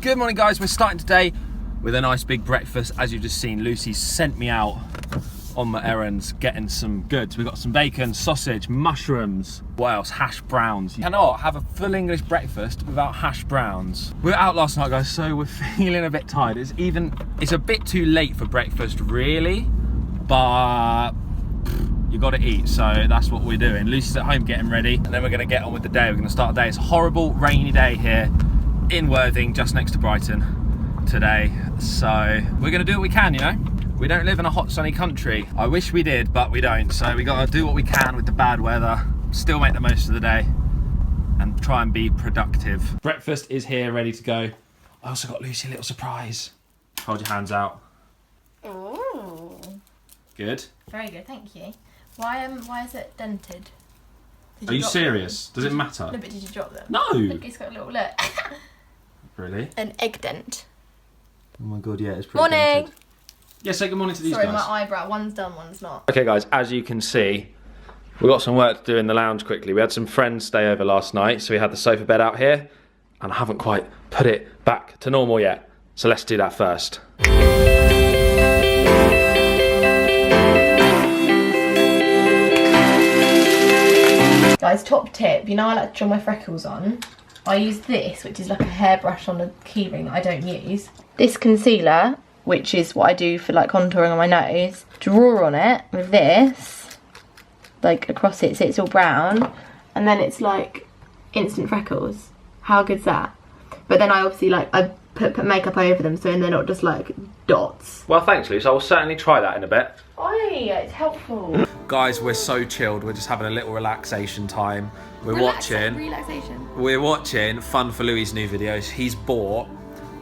Good morning guys, we're starting today with a nice big breakfast. As you've just seen, Lucy's sent me out on my errands getting some goods. We've got some bacon, sausage, mushrooms, what else? Hash browns. You cannot have a full English breakfast without hash browns. We were out last night guys, so we're feeling a bit tired. It's a bit too late for breakfast really, but you got to eat, so that's what we're doing. Lucy's at home getting ready, and then we're going to get on with the day. We're going to start the day. It's a horrible rainy day here in Worthing, just next to Brighton today, so we're going to do what we can, you know. We don't live in a hot sunny country. I wish we did, but we don't, so we got to do what we can with the bad weather, still make the most of the day and try and be productive. Breakfast is here, ready to go. I also got Lucy a little surprise. Hold your hands out. Ooh. Good. Very good, thank you. Why is it dented? Are you serious? Does it matter? No, but did you drop them? No! Look, it's got a little look. Really? An egg dent. Oh my god, yeah, it's pretty Morning! dented. Yeah, say good morning to these guys. Sorry, my eyebrow, one's done, one's not. Okay guys, as you can see, we've got some work to do in the lounge quickly. We had some friends stay over last night, so we had the sofa bed out here, and I haven't quite put it back to normal yet. So let's do that first. Guys, top tip, you know I like to draw my freckles on? I use this, which is like a hairbrush on a keyring that I don't use. This concealer, which is what I do for like contouring on my nose, draw on it with this, like across it so it's all brown, and then it's like instant freckles. How good's that? But then I obviously I put makeup over them so they're not just like dots. Well, thanks Luce, I will certainly try that in a bit. Oi, it's helpful. Guys, we're so chilled, we're just having a little relaxation time. We're Relaxation. watching Fun for Louie's new videos. He's bought,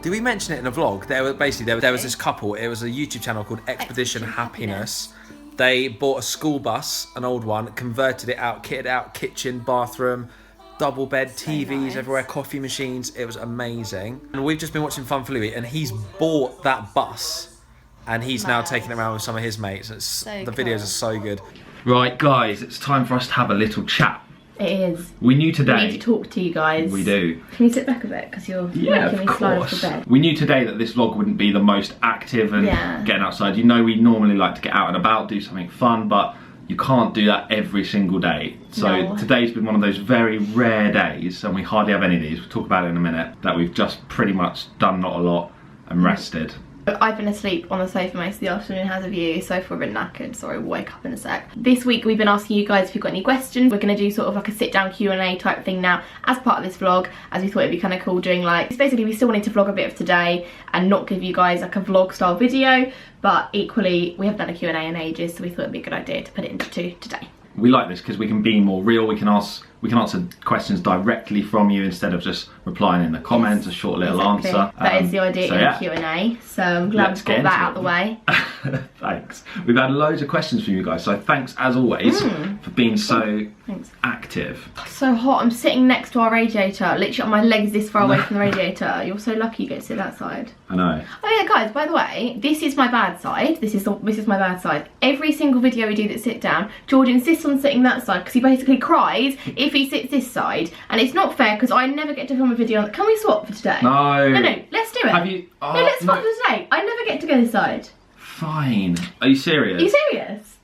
did we mention it in a vlog? There was this couple, it was a YouTube channel called Expedition Happiness. They bought a school bus, an old one, converted it out, kitted it out, kitchen, bathroom, double bed, TVs everywhere, coffee machines. It was amazing. And we've just been watching Fun for Louie, and he's bought that bus, and he's now taking it around with some of his mates. The videos are so good. Right, guys, it's time for us to have a little chat. It is. We knew today. We need to talk to you guys. We do. Can you sit back a bit? Because you're making me slide off the bed. We knew today that this vlog wouldn't be the most active and getting outside. You know, we normally like to get out and about, do something fun, but you can't do that every single day. So today's been one of those very rare days, and we hardly have any of these. We'll talk about it in a minute, that we've just pretty much done not a lot and rested. I've been asleep on the sofa most of the afternoon, as have you, so far I've been knackered, so I'll wake up in a sec. This week we've been asking you guys if you've got any questions. We're going to do sort of like a sit down Q&A type thing now as part of this vlog, as we thought it'd be kind of cool doing like, basically we still wanted to vlog a bit of today and not give you guys like a vlog style video, but equally we haven't done a Q&A in ages, so we thought it'd be a good idea to put it into two today. We like this because we can be more real, we can answer questions directly from you instead of just replying in the comments, a short little answer. That is the idea in a Q&A, so I'm glad we've got that out of the way. Thanks. We've had loads of questions from you guys, so thanks as always for being so active. So hot, I'm sitting next to our radiator, literally my legs this far away from the radiator. You're so lucky you get to sit that side. I know. Oh yeah guys, by the way, this is my bad side. This is my bad side. Every single video we do that sit down, George insists on sitting that side because he basically cries if he sits this side, and it's not fair because I never get to film a video on. Can we swap for today? No, let's do it. Have you? No, let's swap for today. I never get to go this side. Fine. Are you serious? Are you serious?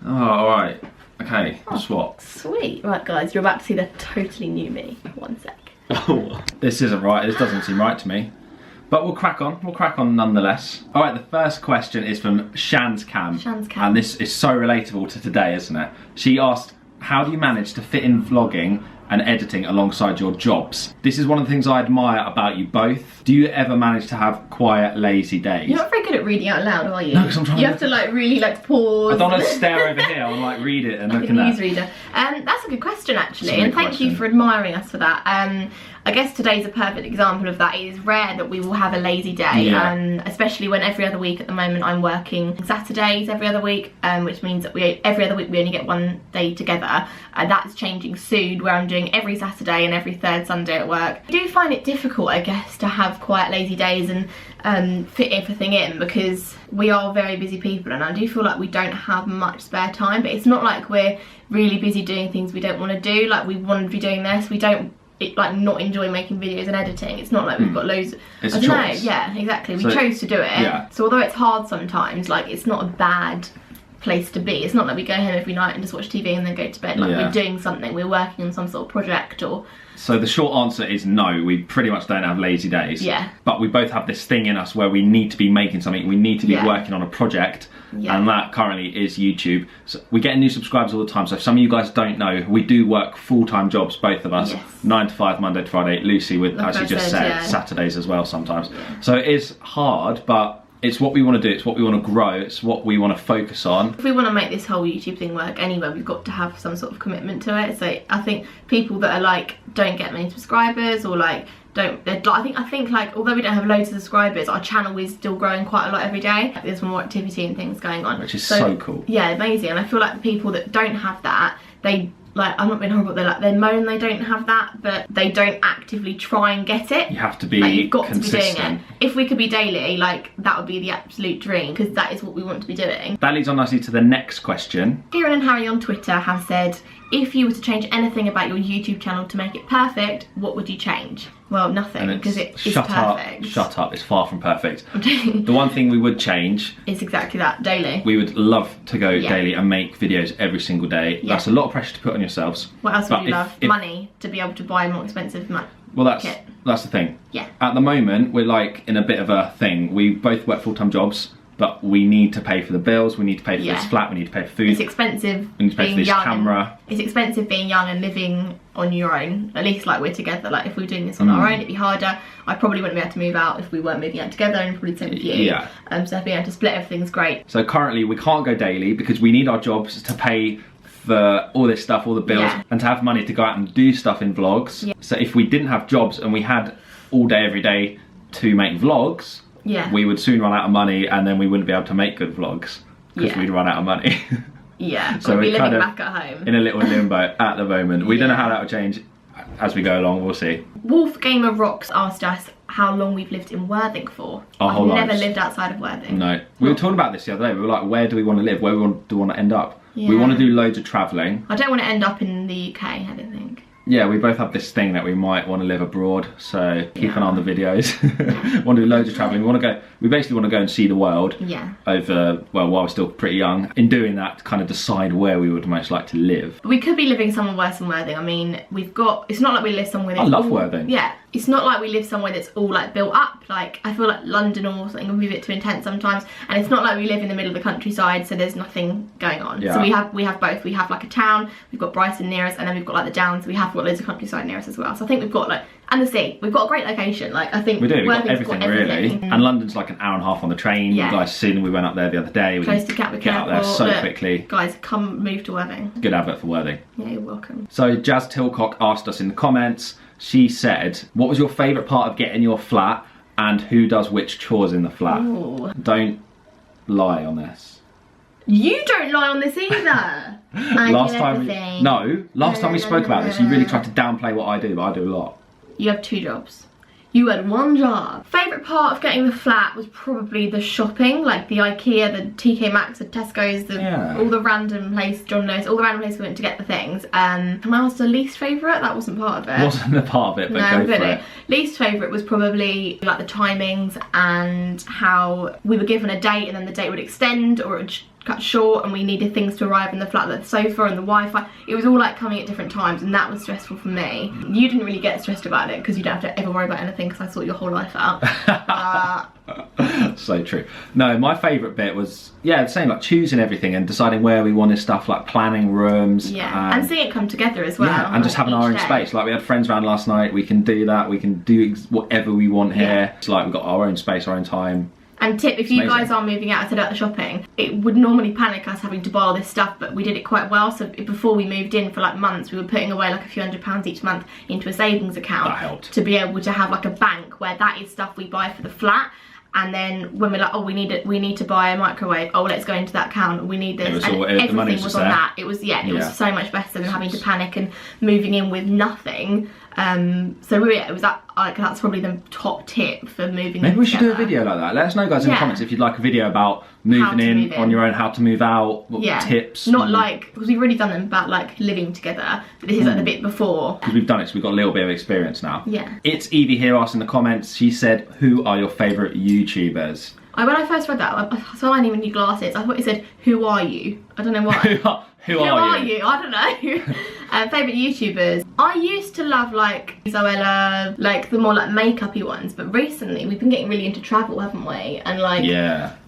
Oh, alright. Okay, swap. Sweet. Right guys, you're about to see the totally new me. 1 sec. Oh, this isn't right. This doesn't seem right to me. But we'll crack on. We'll crack on nonetheless. Alright, the first question is from Shan's Cam. And this is so relatable to today, isn't it? She asked, how do you manage to fit in vlogging and editing alongside your jobs? This is one of the things I admire about you both. Do you ever manage to have quiet, lazy days? You're not very good at reading out loud, are you? No, because I'm trying You have to like really like pause. I don't want to stare over here. I want to like read it and look at that. Newsreader. That's a good question actually, and thank you for admiring us for that. I guess today's a perfect example of that. It is rare that we will have a lazy day, especially when every other week at the moment I'm working Saturdays every other week, which means that every other week we only get one day together. That's changing soon, where I'm doing every Saturday and every third Sunday at work. I do find it difficult, I guess, to have quiet, lazy days and fit everything in, because we are very busy people, and I do feel like we don't have much spare time. But it's not like we're really busy doing things we don't want to do. Like, we want to be doing this, we don't like not enjoy making videos and editing. It's not like we've got loads. It's I a don't know. choice. Yeah, exactly. We So, chose to do it. yeah. So although it's hard sometimes, like it's not a bad place to be. It's not like we go home every night and just watch TV and then go to bed. Like we're doing something. We're working on some sort of project or. So the short answer is no, we pretty much don't have lazy days. Yeah. But we both have this thing in us where we need to be making something, we need to be working on a project, and that currently is YouTube. So we get new subscribers all the time, so if some of you guys don't know, we do work full-time jobs, both of us, 9 to 5, Monday to Friday, Lucy with, like as you just said, Saturdays as well sometimes. Yeah. So it is hard, but it's what we want to do, it's what we want to grow, it's what we want to focus on. If we want to make this whole YouTube thing work anyway, we've got to have some sort of commitment to it. So I think people that are like, don't get many subscribers or like, I think like, although we don't have loads of subscribers, our channel is still growing quite a lot every day. There's more activity and things going on. Which is so cool. Yeah, amazing. And I feel like the people that don't have that, they, like, I'm not being horrible, they moan they don't have that, but they don't actively try and get it. You have to be you've got consistent. to be doing it. If we could be daily, like, that would be the absolute dream, because that is what we want to be doing. That leads on nicely to the next question. Kieran and Harry on Twitter have said, if you were to change anything about your YouTube channel to make it perfect, what would you change? Well, nothing, because it is perfect. Shut up, it's far from perfect. The one thing we would change is exactly that, daily. We would love to go daily and make videos every single day. That's a lot of pressure to put on yourselves. What else would you love? Money to be able to buy more expensive Well, that's the thing. Yeah. At the moment, we're like in a bit of a thing. We both work full-time jobs, but we need to pay for the bills, we need to pay for this flat, we need to pay for food. It's expensive. We need to pay for this camera. It's expensive being young and living on your own. At least like we're together. Like if we're doing this on our own, it'd be harder. I probably wouldn't be able to move out if we weren't moving out together, and probably the same with you. Yeah. So being able to split everything's great. So currently we can't go daily because we need our jobs to pay for all this stuff, all the bills, and to have money to go out and do stuff in vlogs. Yeah. So if we didn't have jobs and we had all day every day to make vlogs, we would soon run out of money, and then we wouldn't be able to make good vlogs because we'd run out of money. So we're living kind of back at home. In a little limbo at the moment. We don't know how that will change as we go along, we'll see. Wolf Gamer Rocks asked us how long we've lived in Worthing for. Our whole lives. I've never lived outside of Worthing. No. We were talking about this the other day. We were like, where do we want to live? Where do we want to end up? We want to do loads of travelling. I don't want to end up in the UK, I don't think. Yeah, we both have this thing that we might want to live abroad, so keep an eye on the videos. Want to do loads of travelling. We basically want to go and see the world. Over, well, while we're still pretty young. In doing that, to kind of decide where we would most like to live. But we could be living somewhere worse than Worthing. I mean, it's not like we live somewhere that's I love Worthing. Yeah. It's not like we live somewhere that's all like built up. Like, I feel like London or something would be a bit too intense sometimes. And it's not like we live in the middle of the countryside, so there's nothing going on. So we have both. We have like a town, we've got Brighton near us, and then we've got like the Downs. We have got loads of countryside near us as well. So I think we've got like, and the sea. We've got a great location. Like, I think we do. We've got everything really. And London's like an hour and a half on the train. You guys seen, we went up there the other day. We close to Gatwick get Airport. out there so quickly. Guys, come move to Worthing. Good advert for Worthing. Yeah, you're welcome. So Jazz Tilcock asked us in the comments. She said, what was your favourite part of getting your flat, and who does which chores in the flat? Ooh. Don't lie on this. You don't lie on this either. Last time we spoke about this, you really tried to downplay what I do, but I do a lot. You have 2 jobs. You had 1 job. Favourite part of getting the flat was probably the shopping, like the IKEA, the TK Maxx, the Tesco's, all the random place, John Lewis, all the random places we went to get the things. And I asked a least favourite, that wasn't part of it. Wasn't a part of it, but go for it. Least favourite was probably like the timings and how we were given a date and then the date would extend or it would cut short, and we needed things to arrive in the flat, like the sofa and the Wi-Fi. It was all like coming at different times, and that was stressful for me. You didn't really get stressed about it because you don't have to ever worry about anything because I sort your whole life out. So true. No, my favourite bit was, the same, like choosing everything and deciding where we wanted stuff, like planning rooms. And seeing it come together as well. Yeah, and just having our own space. Like we had friends around last night, we can do that, we can do whatever we want here. It's like we've got our own space, our own time. And tip, if you guys are moving out, I said about the shopping, it would normally panic us having to buy all this stuff, but we did it quite well. So before we moved in for like months, we were putting away like a few £100s each month into a savings account. That helped. To be able to have like a bank where that is stuff we buy for the flat. And then when we're like, oh, we need to buy a microwave. Oh, let's go into that account. We need this. And everything was on that. It was it was so much better than having to panic and moving in with nothing. So it was that. Like that's probably the top tip for moving. Maybe we should do a video like that. Let us know, guys, in the comments if you'd like a video about moving in on your own, how to move out, what tips. Not like, because we've already done them about like living together, but this is like the bit before. Because we've done it, so we've got a little bit of experience now. Yeah. It's Evie here asking in the comments, she said, who are your favourite YouTubers? When I first read that, I didn't even need glasses. I thought it said, who are you? I don't know why. Who are you? I don't know. Favourite YouTubers. I used to love like Zoella, like the more like makeup-y ones, but recently we've been getting really into travel, haven't we? And like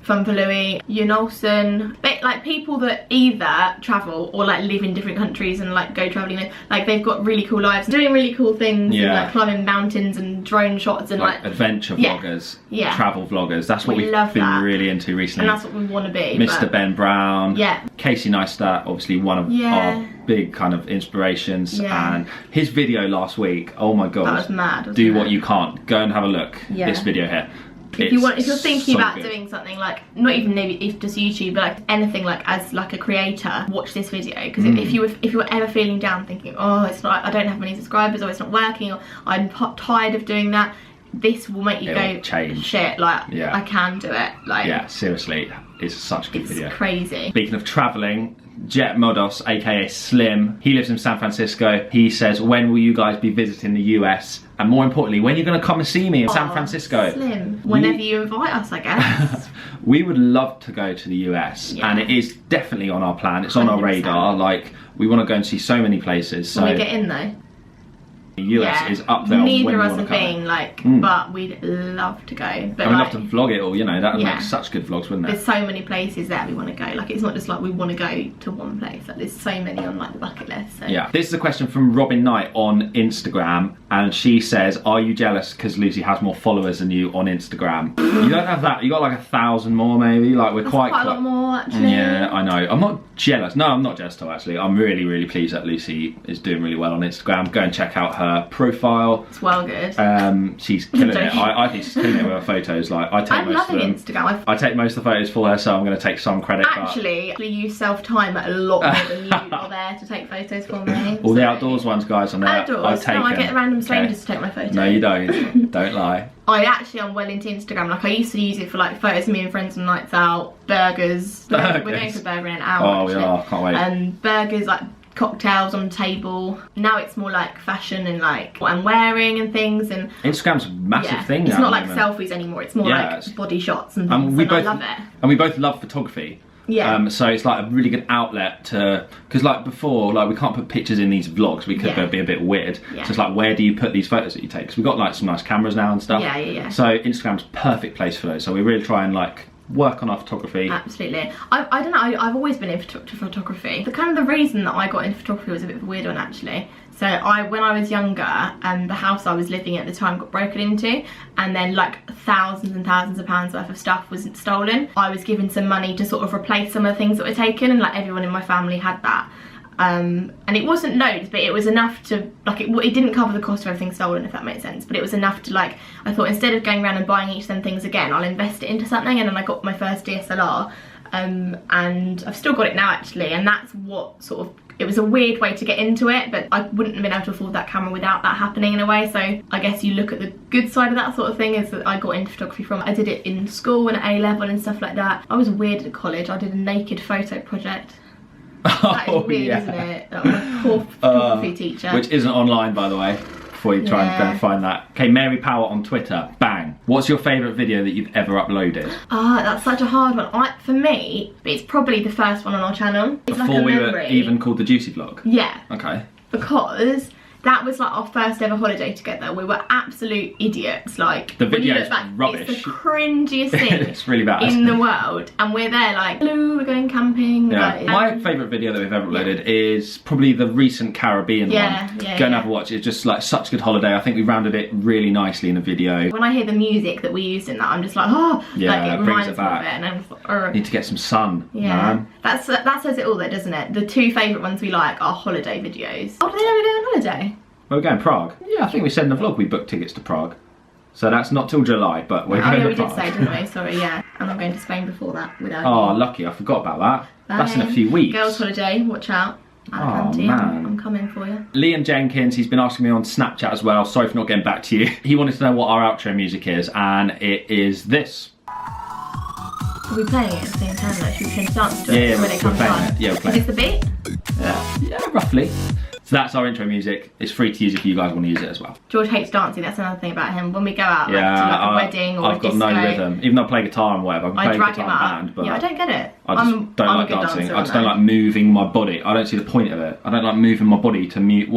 Fun for Louis, Ian Olsen, like people that either travel or like live in different countries and like go travelling. Like they've got really cool lives, doing really cool things, and, like climbing mountains and drone shots and like adventure vloggers, travel vloggers. That's what we've been really into recently. And that's what we want to be. Mr. Ben Brown, Casey Neistat, obviously one of our big kind of inspirations, and his video last week, oh my god, that was mad. Do what you can't. Go and have a look. This video here. If you're thinking about doing something like, not even maybe just YouTube, but like anything like as like a creator, watch this video, because if you were ever feeling down, thinking, oh, it's not, I don't have many subscribers, or it's not working, or I'm tired of doing that, this will make you go, shit, like I can do it. Like seriously, it's such a good video. It's crazy. Speaking of travelling, Jet Modos, aka Slim, he lives in San Francisco. He says, when will you guys be visiting the US? And more importantly, when are you going to come and see me in San Francisco? Slim, whenever you invite us, I guess. We would love to go to the US, and it is definitely on our plan. It's on 100%. Our radar. Like, we want to go and see so many places. So when we get in though. The US is up there. Neither of us have been, like, but we'd love to go. But I'd love to vlog it all, you know, that would make such good vlogs, wouldn't it? There's so many places that we want to go. Like, it's not just like we want to go to one place. Like, there's so many on like the bucket list. So. Yeah. This is a question from Robin Knight on Instagram, and she says, are you jealous because Lucy has more followers than you on Instagram? You don't have that. You got like 1,000 more, maybe. Like, we're quite a lot more, actually. Yeah, I know. I'm not jealous. No, I'm not jealous at all, actually. I'm really, really pleased that Lucy is doing really well on Instagram. Go and check out her profile. It's well good. She's killing it. I think she's killing it with her photos. Like, I'm loving Instagram. I take most of the photos for her, so I'm going to take some credit. Actually, you self-time a lot more than you are there to take photos for me. All the outdoors ones, guys, on there. Outdoors. I get random strangers to take my photos. No, you don't. Don't lie. I'm well into Instagram. Like, I used to use it for like photos of me and friends on nights out, burgers. We're going to burger in an hour. Oh, we are. Can't wait. Burgers, like cocktails on the table. Now it's more like fashion and like what I'm wearing and things. And Instagram's a massive thing. It's not like selfies anymore. It's more like body shots and things. And I love it. And we both love photography. Yeah. So it's like a really good outlet to, because like before, like we can't put pictures in these vlogs. We could be a bit weird. So it's like, where do you put these photos that you take? Because we've got like some nice cameras now and stuff. So Instagram's perfect place for those. So we really try and like work on our photography. Absolutely. I don't know, I've always been into photography. The kind of the reason that I got into photography was a bit of a weird one, actually. So when I was younger, the house I was living at the time got broken into, and then like thousands and thousands of pounds worth of stuff was stolen. I was given some money to sort of replace some of the things that were taken, and like everyone in my family had that. And it wasn't loads, but it was enough to, like, it didn't cover the cost of everything stolen, if that makes sense, but it was enough to, like, I thought instead of going around and buying each of them things again, I'll invest it into something. And then I got my first DSLR, and I've still got it now, actually, and that's what sort of, it was a weird way to get into it, but I wouldn't have been able to afford that camera without that happening in a way. So I guess you look at the good side of that sort of thing, is that I got into photography from, I did it in school and at A-level and stuff like that. I was weird at college. I did a naked photo project. That is weird, isn't it? That was my poor photography teacher. Which isn't online, by the way, before you try and go and find that. Okay, Mary Power on Twitter, bang. What's your favourite video that you've ever uploaded? That's such a hard one. For me, it's probably the first one on our channel. It's before like we were even called The Juicy Vlog? Yeah. Okay. Because that was like our first ever holiday together. We were absolute idiots. Like, the video's rubbish. It's the cringiest thing it's really bad in the world. And we're there like, hello, we're going camping. Yeah. Like, my favourite video that we've ever uploaded is probably the recent Caribbean one. Go and have a watch. It's just like such a good holiday. I think we rounded it really nicely in a video. When I hear the music that we used in that, I'm just like, oh, yeah, like, it brings it back. Of it, and I'm just like, need to get some sun. Yeah, man. That says it all, though, doesn't it? The two favourite ones we like are holiday videos. Oh, do they know we're going on holiday? We're going to Prague. Yeah, I think we said in the vlog we booked tickets to Prague. So that's not till July, but we're going to Prague. We did say, didn't we? Sorry, yeah. And I'm going to Spain before that without you. Lucky, I forgot about that. That's in a few weeks. Girls' holiday, watch out. Man. I'm coming for you. Liam Jenkins, he's been asking me on Snapchat as well. Sorry for not getting back to you. He wanted to know what our outro music is, and it is this. Are we playing it at the same time? Like, should we change dance to it Yeah, when it comes playing on? it. Yeah, we're playing Is this the beat? Yeah, roughly. So that's our intro music. It's free to use if you guys want to use it as well. George hates dancing, that's another thing about him. When we go out like, Yeah, to like a wedding or I've a got disco, no rhythm. Even though I play guitar and whatever, I I play drag guitar him up. and band, but Yeah, I don't get it. I just don't like dancing. I just don't like moving my body. I don't see the point of it. I don't like moving my body to mute.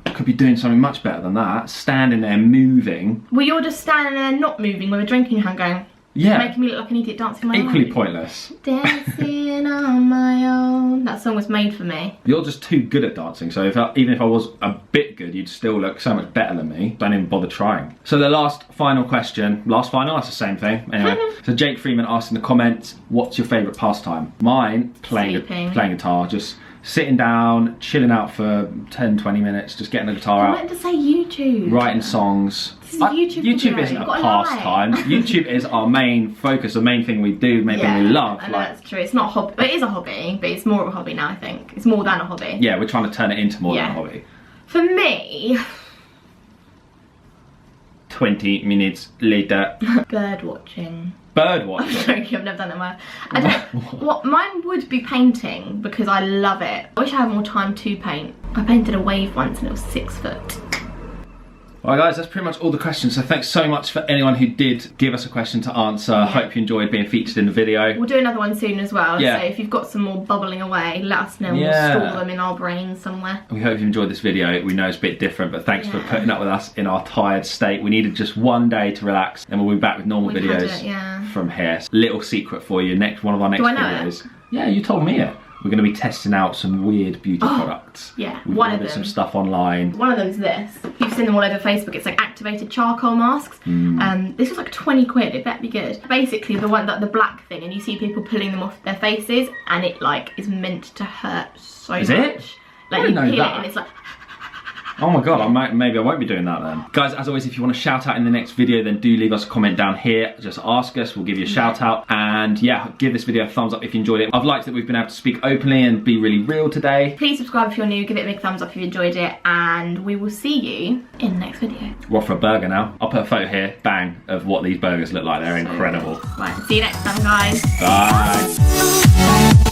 I could be doing something much better than that. Standing there moving. Well, you're just standing there not moving with a drink in your hand going, yeah, making me look like an idiot dancing my equally own. pointless. Dancing on my own. That song was made for me. You're just too good at dancing, so even if I was a bit good, you'd still look so much better than me. Don't even bother trying. So the last final question, that's the same thing. Anyway, so Jake Freeman asked in the comments, what's your favourite pastime? Mine, playing guitar, just sitting down, chilling out for 10-20 minutes, just getting the guitar I out. meant to say YouTube. Writing songs. This is a YouTube video. isn't a You've got to pastime. lie. YouTube is our main focus, the main thing we do, the main thing we love. I know that's true. It's not a hobby. It is a hobby, but it's more of a hobby now, I think. It's more than a hobby. Yeah, we're trying to turn it into more than a hobby. For me... 20 minutes later. Bird watching. Bird watching? I'm joking, I've never done that. Mine would be painting, because I love it. I wish I had more time to paint. I painted a wave once and it was 6 foot. Alright guys, that's pretty much all the questions, so thanks so much for anyone who did give us a question to answer. I hope you enjoyed being featured in the video. We'll do another one soon as well, Yeah. so if you've got some more bubbling away, let us know and we'll store them in our brains somewhere. We hope you enjoyed this video. We know it's a bit different, but thanks for putting up with us in our tired state. We needed just one day to relax, and we'll be back with normal videos from here. Little secret for you, one of our next videos. Yeah, you told me it. We're going to be testing out some weird beauty products. Yeah, We've ordered some stuff online. One of them's this. You've seen them all over Facebook. It's like activated charcoal masks. This was like 20 quid. It better be good. Basically, the the black thing, and you see people pulling them off their faces, and it like is meant to hurt so much. Is it? Like you peel it, and it's like. Oh my god, maybe I won't be doing that then. Guys, as always, if you want to shout out in the next video, then do leave us a comment down here. Just ask us, we'll give you a shout out. And yeah, give this video a thumbs up if you enjoyed it. I've liked that we've been able to speak openly and be really real today. Please subscribe if you're new, give it a big thumbs up if you enjoyed it, and we will see you in the next video. We're off for a burger now. I'll put a photo here, bang, of what these burgers look like. They're incredible. Right, see you next time, guys. Bye.